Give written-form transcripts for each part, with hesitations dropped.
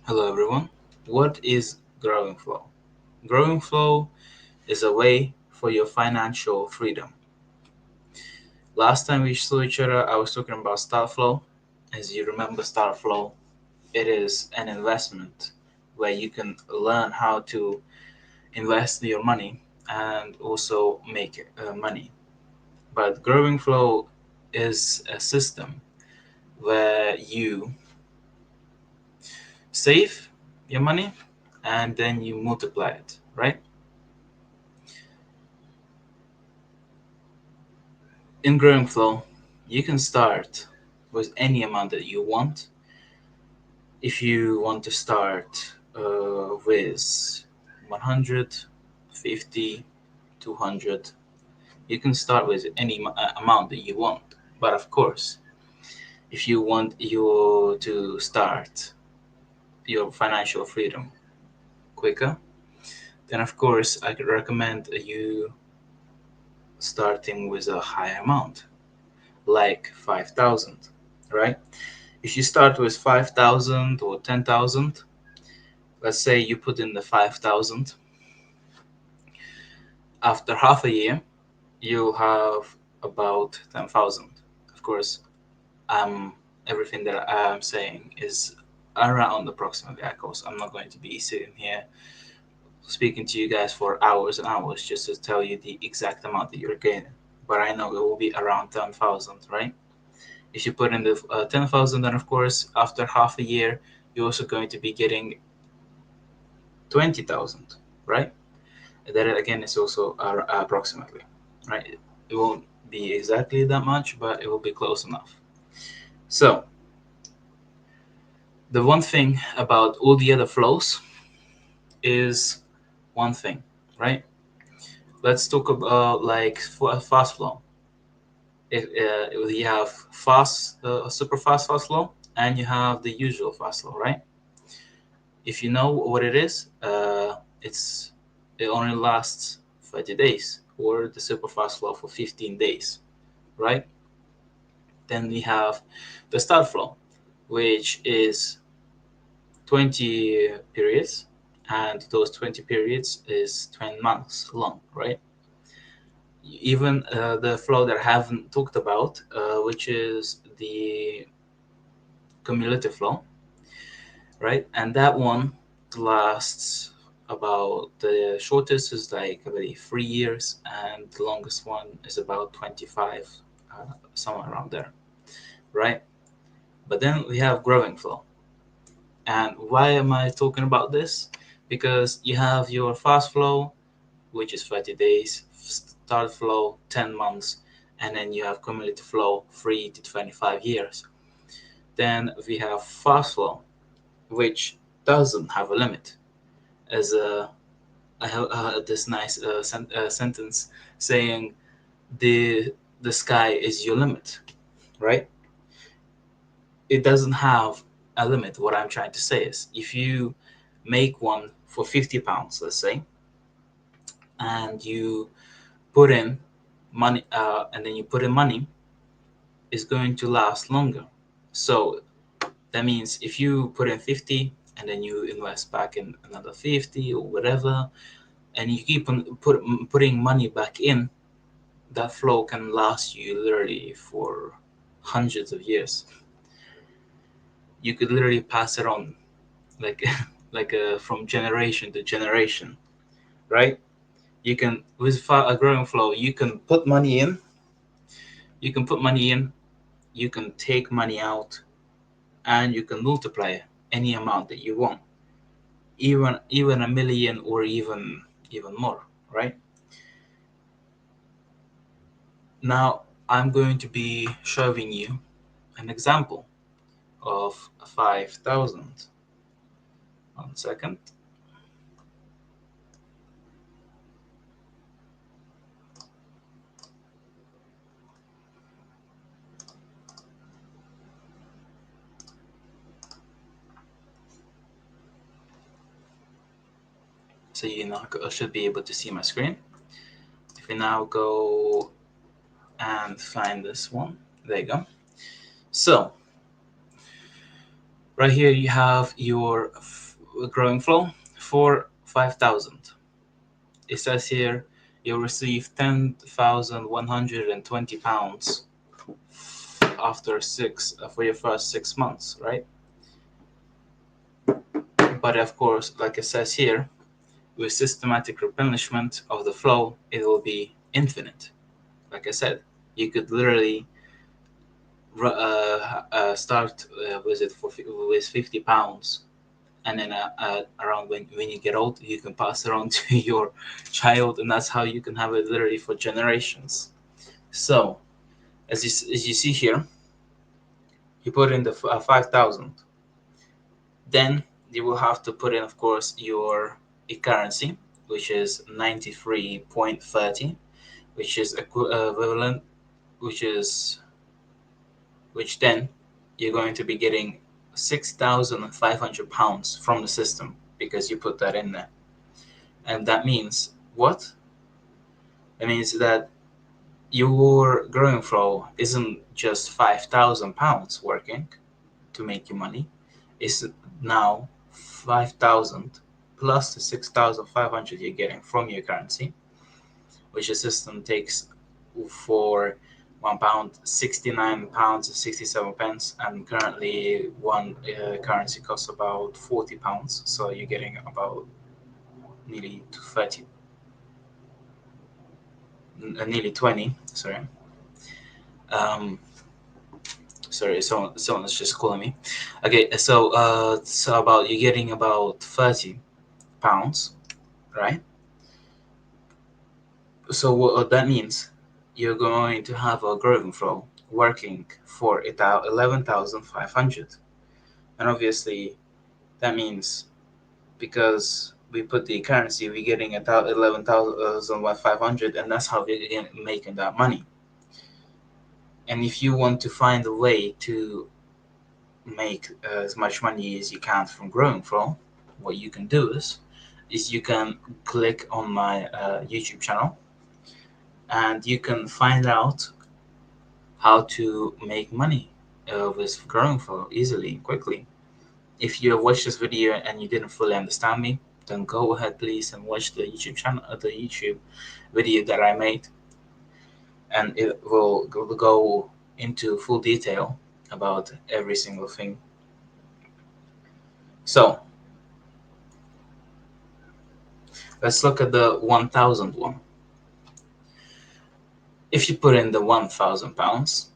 Hello everyone. What is growing flow? Growing flow is a way for your financial freedom. Last time we saw each other, I was talking about start flow. As you remember, start flow, it is an investment where you can learn how to invest your money and also make money. But growing flow is a system where you save your money and then you multiply it, right? In growing flow, you can start with any amount that you want. If you want to start with 100, 50, 200, you can start with any amount that you want. But of course, if you want you to start your financial freedom quicker, then of course I could recommend you starting with a high amount, like 5,000, right? If you start with 5,000 or 10,000, let's say you put in the 5,000, after half a year, you'll have about 10,000. Of course, um, everything that I'm saying is around approximately, of course. I'm not going to be sitting here speaking to you guys for hours and hours just to tell you the exact amount that you're gaining. But I know it will be around 10,000, right? If you put in the 10,000, then of course, after half a year, you're also going to be getting 20,000, right? That again is also approximately, right? It won't be exactly that much, but it will be close enough. So, the one thing about all the other flows is one thing, right? Let's talk about like fast flow. If you have super fast flow, and you have the usual fast flow, right? If you know what it is, it only lasts 30 days, or the super fast flow for 15 days, right? Then we have the start flow, which is 20 periods, and those 20 periods is 20 months long, right? Even the flow that I haven't talked about, which is the cumulative flow, right? And that one lasts about, the shortest is like maybe 3 years, and the longest one is about 25, somewhere around there, right? But then we have growing flow. And why am I talking about this? Because you have your fast flow, which is 30 days, start flow, 10 months, and then you have cumulative flow, 3 to 25 years. Then we have fast flow, which doesn't have a limit. As I have this nice sentence saying, the the sky is your limit, right? It doesn't have a limit. What I'm trying to say is, if you make one for £50, let's say, and you put in money, and then you put in money, is going to last longer. So that means if you put in 50 and then you invest back in another 50 or whatever, and you keep on putting money back in, that flow can last you literally for hundreds of years. You could literally pass it on, like like from generation to generation, right? You can, with a growing flow, you can put money in, you can take money out, and you can multiply any amount that you want, even a million, or even more, right? Now I'm going to be showing you an example of 5,000. 1 second. So you now should be able to see my screen. If we now go and find this one, there you go. So Right here you have your growing flow for 5,000. It says here you'll receive 10,120 pounds after for your first 6 months, right? But of course, like it says here, with systematic replenishment of the flow, it will be infinite. Like I said, you could literally start with 50 pounds, and then around when you get old, you can pass it on to your child, and that's how you can have it literally for generations. So, as you see here, you put in the 5,000. Then you will have to put in, of course, your currency, which is 93.30, which is equivalent, which is which then you're going to be getting 6,500 pounds from the system because you put that in there. And that means what? It means that your growing flow isn't just 5,000 pounds working to make you money. It's now 5,000 plus the 6,500 you're getting from your currency, which the system takes for £1, 69 pounds and 67 pence, and currently one currency costs about £40. So you're getting about nearly 30, nearly 20. Sorry. Um, sorry, someone's just calling me. Okay, so about you're getting about £30, right? So what that means, you're going to have a growing flow working for 11,500, and obviously that means because we put the currency, we're getting about 11,500, and that's how we're making that money. And if you want to find a way to make as much money as you can from growing flow, what you can do is you can click on my YouTube channel, and you can find out how to make money with growing flow easily and quickly. If you have watched this video and you didn't fully understand me, then go ahead please and watch the YouTube channel, the YouTube video that I made, and it will go into full detail about every single thing. So let's look at the 1,000 one. If you put in the 1,000 pounds,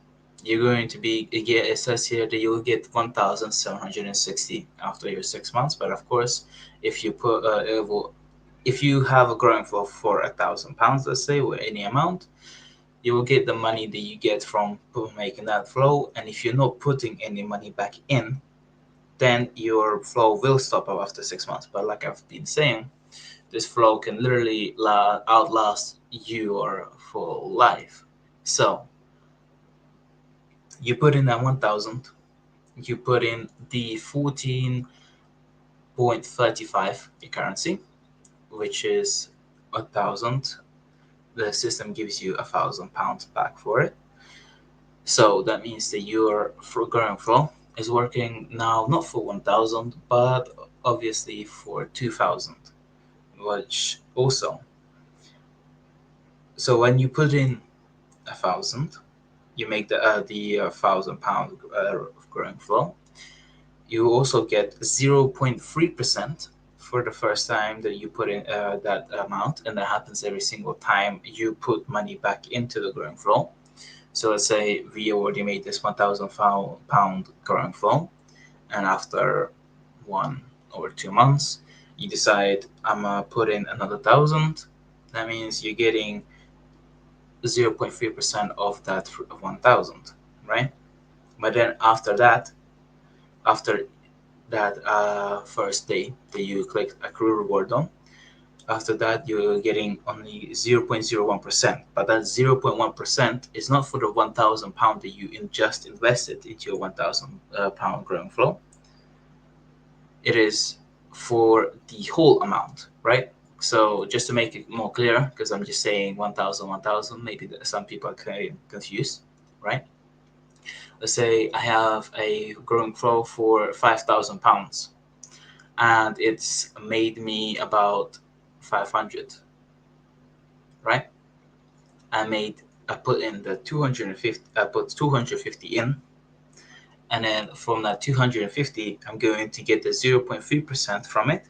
you're going to be, it says here that you will get 1,760 after your 6 months. But of course, if you put if you have a growing flow for £1,000, let's say, or any amount, you will get the money that you get from making that flow. And if you're not putting any money back in, then your flow will stop after 6 months. But like I've been saying, this flow can literally outlast your full life. So you put in that 1,000, you put in the 14.35 currency, which is 1,000. The system gives you £1,000 back for it. So that means that your growing flow is working now not for 1,000, but obviously for 2,000, which also. So when you put in 1,000, you make the £1,000 growing flow. You also get 0.3% for the first time that you put in that amount, and that happens every single time you put money back into the growing flow. So let's say we already made this £1,000 growing flow, and after 1 or 2 months, you decide I'm gonna put in another 1,000. That means you're getting 0.3% of that 1,000, right? But then after that first day that you click accrue reward on, after that you're getting only 0.01%. But that 0.1% is not for the £1,000 that you just invested into your £1,000 growing flow. It is for the whole amount, right? So just to make it more clear, because I'm just saying 1,000, 1,000, maybe some people are confused, right? Let's say I have a growing flow for £5,000, and it's made me about 500, right? I put in the 250. I put 250 in, and then from that 250, I'm going to get the 0.3% from it.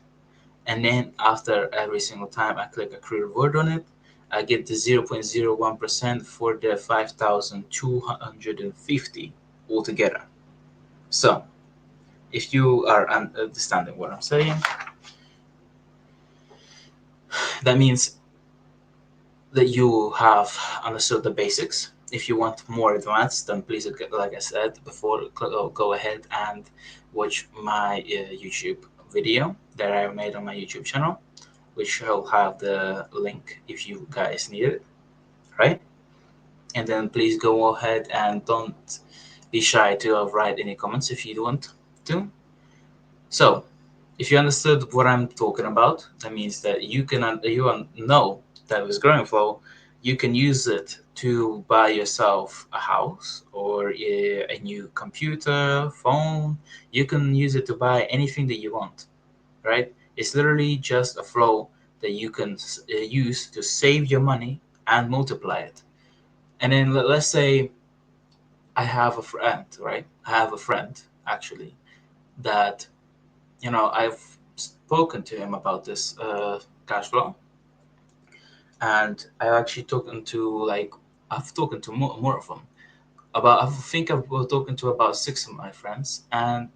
And then after every single time I click accrue reward on it, I get the 0.01% for the 5,250 altogether. So if you are understanding what I'm saying, that means that you have understood the basics. If you want more advanced, then please, like I said before, go ahead and watch my YouTube video that I made on my YouTube channel, which will have the link if you guys need it, right? And then please go ahead and don't be shy to write any comments if you want to. So, if you understood what I'm talking about, that means that you know that with growing flow, you can use it to buy yourself a house or a new computer, phone. You can use it to buy anything that you want, right? It's literally just a flow that you can use to save your money and multiply it. And then let's say I have a friend, right? I have a friend actually that I've spoken to him about this cash flow, and I've talked to more of them about. I think I've talking to about six of my friends, and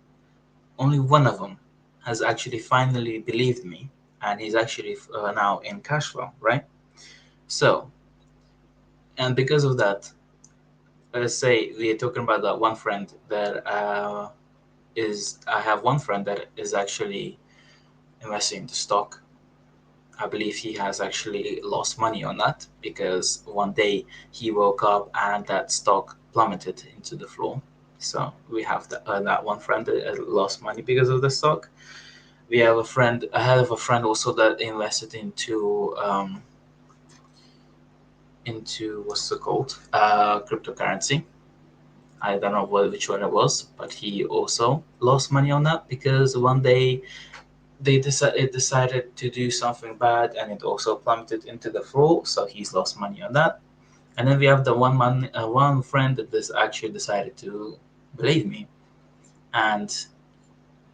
only one of them has actually finally believed me, and he's actually now in cash flow, right? So, and because of that, let's say we're talking about that one friend that I have one friend that is actually investing into stock. I believe he has actually lost money on that because one day he woke up and that stock plummeted into the floor. So we have that one friend that lost money because of the stock. We have a friend. I have a friend also that invested into what's it called, cryptocurrency. I don't know which one it was, but he also lost money on that because one day it decided to do something bad and it also plummeted into the floor, so he's lost money on that. And then we have the one friend that this actually decided to believe me, and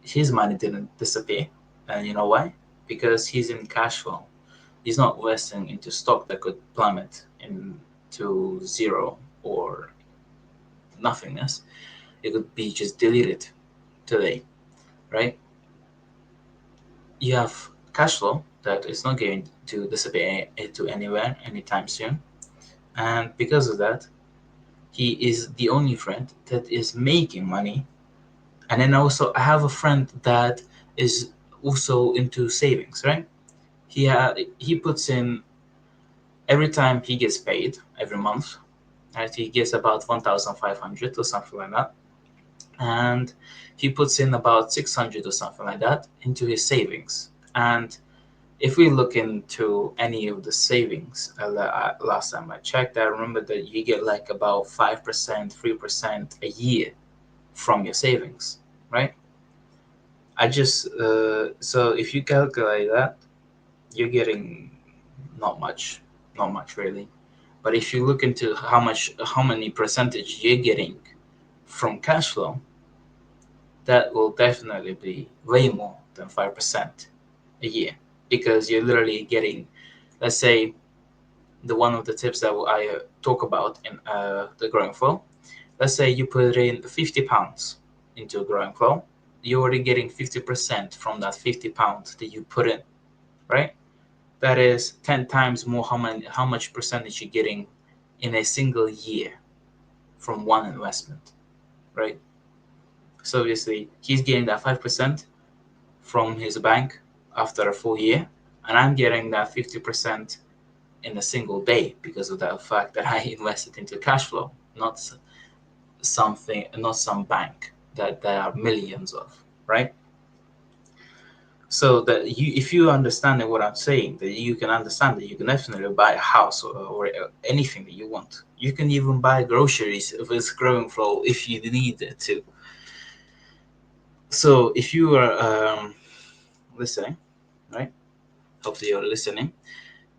his money didn't disappear. And you know why? Because he's in cash flow. He's not investing into stock that could plummet into zero or nothingness. It could be just deleted today, right? You have cash flow that is not going to disappear to anywhere anytime soon. And because of that, he is the only friend that is making money. And then also, I have a friend that is also into savings, right? He puts in every time he gets paid every month, right? He gets about 1,500 or something like that, and he puts in about 600 or something like that into his savings. And if we look into any of the savings, last time I checked, I remember that you get like about 5%, 3% a year from your savings, right? So if you calculate that, you're getting not much, not much really. But if you look into how many percentage you're getting from cash flow, that will definitely be way more than 5% a year because you're literally getting, let's say, the one of the tips that I talk about in the growing flow. Let's say you put in £50 into a growing flow, you're already getting 50% from that £50 that you put in, right? That is 10 times more how much percentage you're getting in a single year from one investment, right? So obviously he's getting that 5% from his bank after a full year, and I'm getting that 50% in a single day because of the fact that I invested into cash flow, not some bank that there are millions of, right? So that you, if you understand what I'm saying, that you can understand that you can definitely buy a house, or anything that you want. You can even buy groceries with growing flow if you need it to. So if you are listening, right? Hopefully you're listening,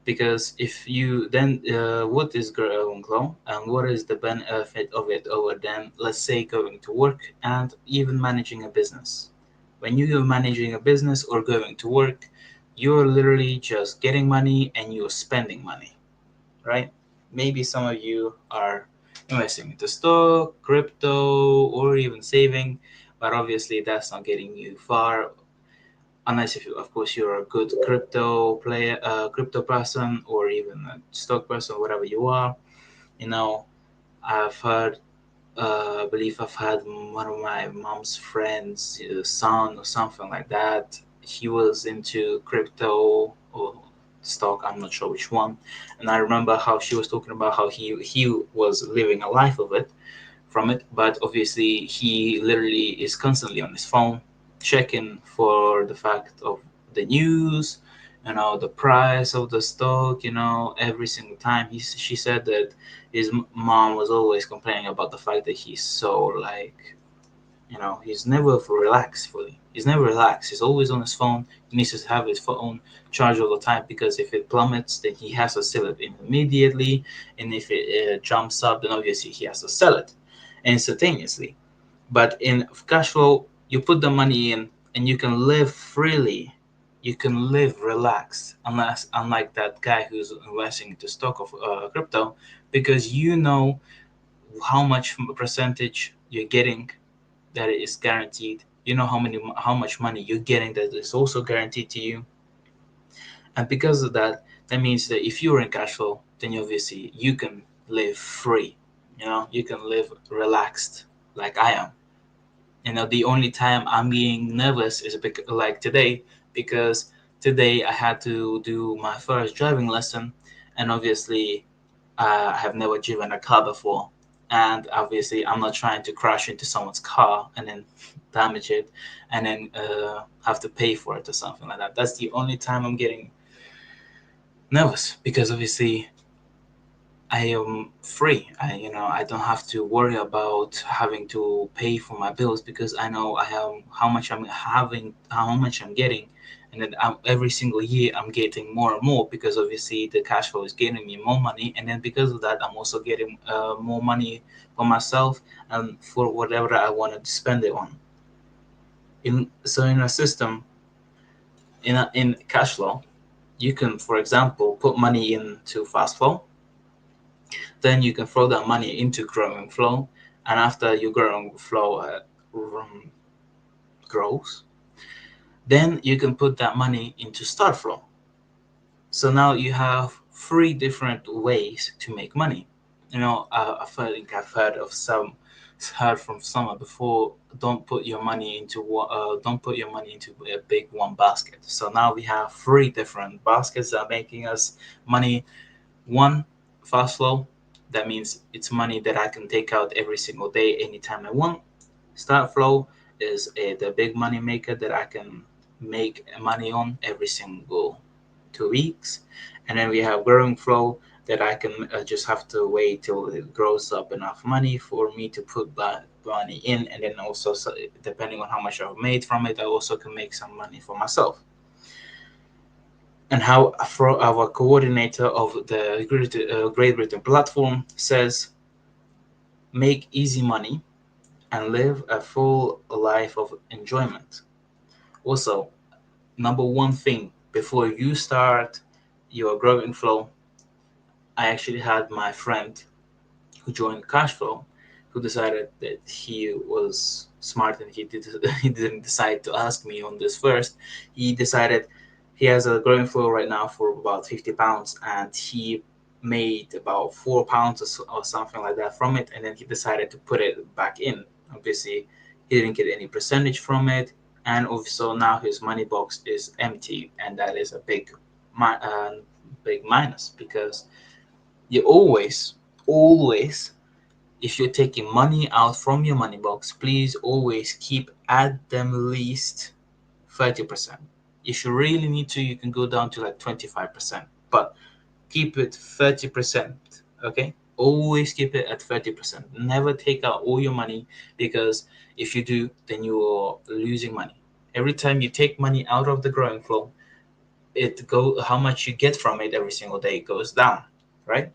because if you then what is growing flow and what is the benefit of it over then, let's say, going to work and even managing a business. When you are managing a business or going to work, you're literally just getting money and you're spending money, right? Maybe some of you are investing into stock, crypto, or even saving, but obviously that's not getting you far, unless if you, of course, you're a good crypto player, crypto person, or even a stock person, whatever you are. You know, I've heard, I believe I've had one of my mom's friends, son or something like that. He was into crypto or stock. I'm not sure which one. And I remember how she was talking about how he was living a life of it, from it. But obviously, he literally is constantly on his phone, checking for the fact of the news, the price of the stock, every single time. She said that his mom was always complaining about the fact that he's so, like, he's never relaxed fully. He's never relaxed. He's always on his phone. He needs to have his phone charged all the time, because if it plummets, then he has to sell it immediately. And if it jumps up, then obviously he has to sell it instantaneously. But in cash flow, you put the money in and you can live freely. You can live relaxed, unlike that guy who's investing into stock of crypto, because you know how much percentage you're getting that is guaranteed. You know how much money you're getting that is also guaranteed to you, and because of that, that means that if you're in cash flow, then obviously you can live free. You can live relaxed, like I am. The only time I'm being nervous is like today, because today I had to do my first driving lesson, and obviously I have never driven a car before, and obviously I'm not trying to crash into someone's car and then damage it, and then have to pay for it or something like that. That's the only time I'm getting nervous, because obviously I am free. I don't have to worry about having to pay for my bills, because I know I have how much I'm having, how much I'm getting, and then every single year I'm getting more and more, because obviously the cash flow is getting me more money, and then because of that I'm also getting more money for myself and for whatever I wanted to spend it on. In a system, in cash flow, you can, for example, put money into fast flow. Then you can throw that money into growing flow, and after your growing flow grows, then you can put that money into start flow. So now you have three different ways to make money. I think I've heard from someone before. Don't put your money into a big one basket. So now we have three different baskets that are making us money. One, fast flow. That means it's money that I can take out every single day, anytime I want. Start flow is the big money maker that I can make money on every single 2 weeks. And then we have growing flow that I can just have to wait till it grows up enough money for me to put that money in. And then also, so depending on how much I've made from it, I also can make some money for myself. And how our coordinator of the Great Britain platform says, make easy money and live a full life of enjoyment. Also, number one thing before you start your growing flow, I actually had my friend who joined Cashflow, who decided that he was smart, and he didn't decide to ask me on this first. He decided he has a growing flow right now for about £50, and he made about £4 or something like that from it, and then he decided to put it back in. Obviously, he didn't get any percentage from it, and also now his money box is empty, and that is a big minus, because you always, if you're taking money out from your money box, please always keep at them least 30%. If you really need to, you can go down to like 25%, but keep it 30%. Okay, always keep it at 30%. Never take out all your money, because if you do, then you're losing money. Every time you take money out of the growing flow, it go how much you get from it every single day goes down, right?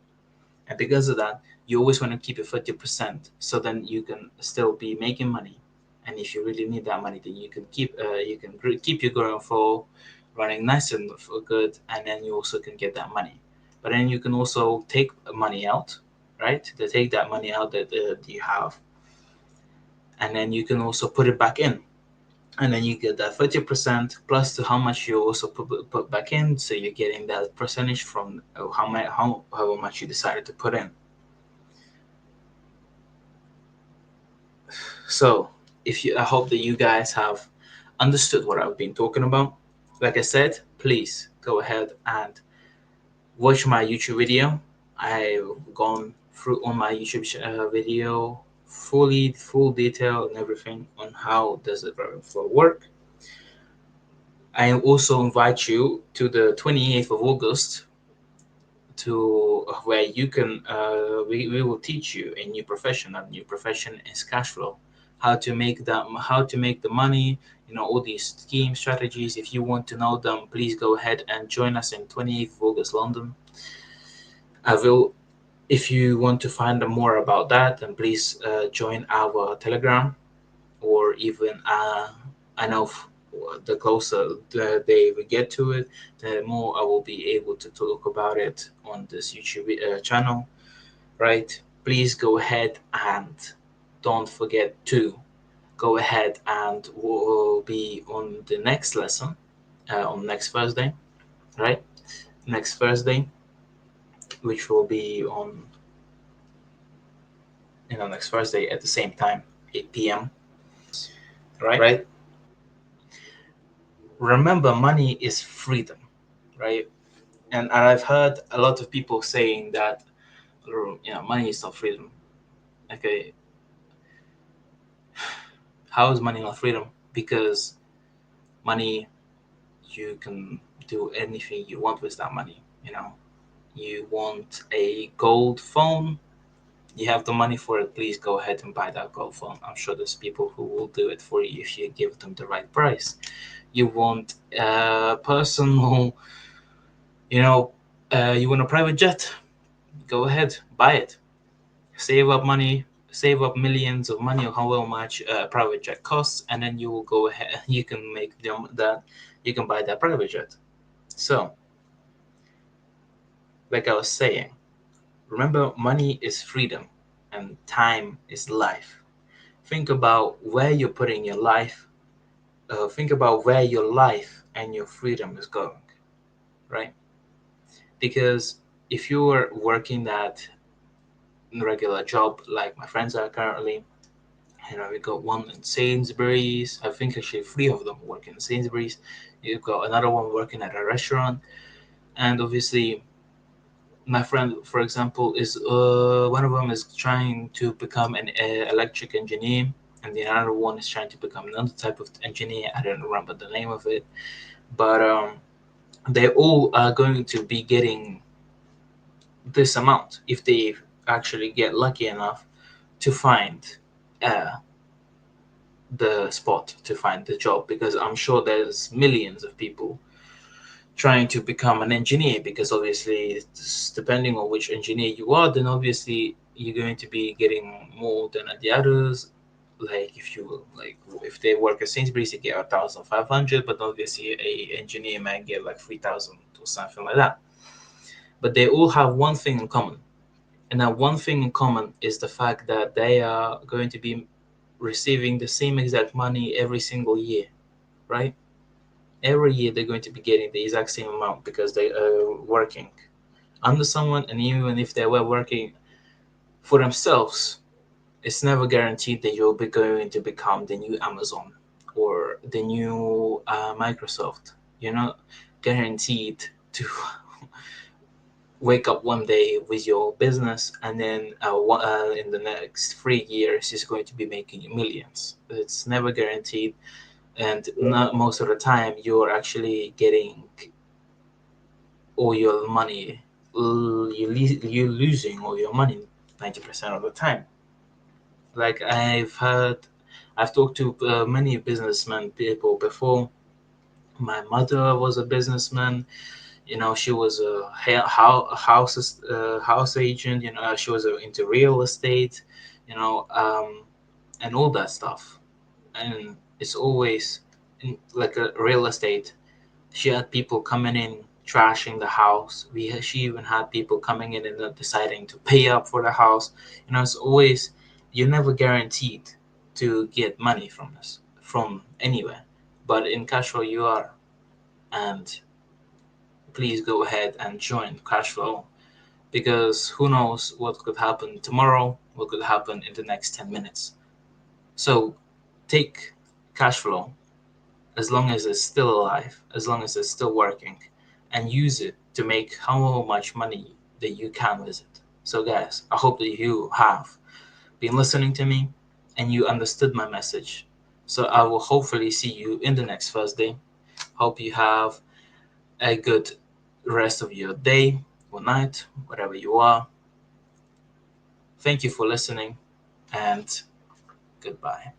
And because of that, you always want to keep it 30%, so then you can still be making money. And if you really need that money, then you can keep your growing flow running nice and good, and then you also can get that money. But then you can also take money out, right? To take that money out that you have, and then you can also put it back in, and then you get that 30% plus to how much you also put back in, so you're getting that percentage from however much you decided to put in. So, I hope that you guys have understood what I've been talking about. Like I said, please go ahead and watch my YouTube video. I've gone through on my YouTube video full detail and everything on how does the driving flow work. I also invite you to the 28th of August, to where you can we will teach you a new profession. A new profession is cash flow. How to make the money, all these scheme strategies. If you want to know them, please go ahead and join us in 28th of August, London. I will If you want to find out more about that, then please join our Telegram, or even I know the closer the day we get to it, the more I will be able to talk about it on this YouTube channel, right? Please go ahead and don't forget to go ahead and we'll be on the next lesson on next Thursday, right? Next Thursday, which will be on next Thursday at the same time, 8 p.m. Right? Remember, money is freedom, right? And I've heard a lot of people saying that money is not freedom. Okay, how is money not freedom? Because money, you can do anything you want with that money. You want a gold phone, you have the money for it, please go ahead and buy that gold phone. I'm sure there's people who will do it for you if you give them the right price. You want a personal, you want a private jet, go ahead, buy it. Save up money, save up millions of money, or however much a private jet costs, and then you will go ahead, you can make that, you can buy that private jet. So, like I was saying, remember, money is freedom and time is life. Think about where you're putting your life. Think about where your life and your freedom is going, right? Because if you are working that regular job like my friends are currently, we got one in Sainsbury's. I think actually three of them work in Sainsbury's. You've got another one working at a restaurant, and obviously my friend, for example, is one of them is trying to become an electric engineer, and the other one is trying to become another type of engineer. I don't remember the name of it, but they all are going to be getting this amount if they actually get lucky enough to find uh, the spot, to find the job, because I'm sure there's millions of people trying to become an engineer, because obviously depending on which engineer you are, then obviously you're going to be getting more than the others. Like if they work at Sainsbury's, they get 1,500, but obviously a engineer might get like 3,000 or something like that. But they all have one thing in common, and that one thing in common is the fact that they are going to be receiving the same exact money every single year, right? Every year they're going to be getting the exact same amount, because they are working under someone, and even if they were working for themselves, it's never guaranteed that you'll be going to become the new Amazon or the new Microsoft. You're not guaranteed to wake up one day with your business, and then in the next 3 years is going to be making millions. It's never guaranteed. and not most of the time you're actually getting all your money. You're losing all your money 90% of the time. Like I've talked to many businessmen people before. My mother was a businessman. She was a house agent. She was into real estate. You know, and all that stuff. And it's always like a real estate. She had people coming in trashing the house. She even had people coming in and deciding to pay up for the house. It's always, you're never guaranteed to get money from this from anywhere, but in Cashflow you are. And please go ahead and join Cashflow, because who knows what could happen tomorrow, what could happen in the next 10 minutes. So take Cashflow as long as it's still alive, as long as it's still working, and use it to make how much money that you can with it. So, guys, I hope that you have been listening to me and you understood my message. So, I will hopefully see you in the next Thursday. Hope you have a good rest of your day or night, wherever you are. Thank you for listening, and goodbye.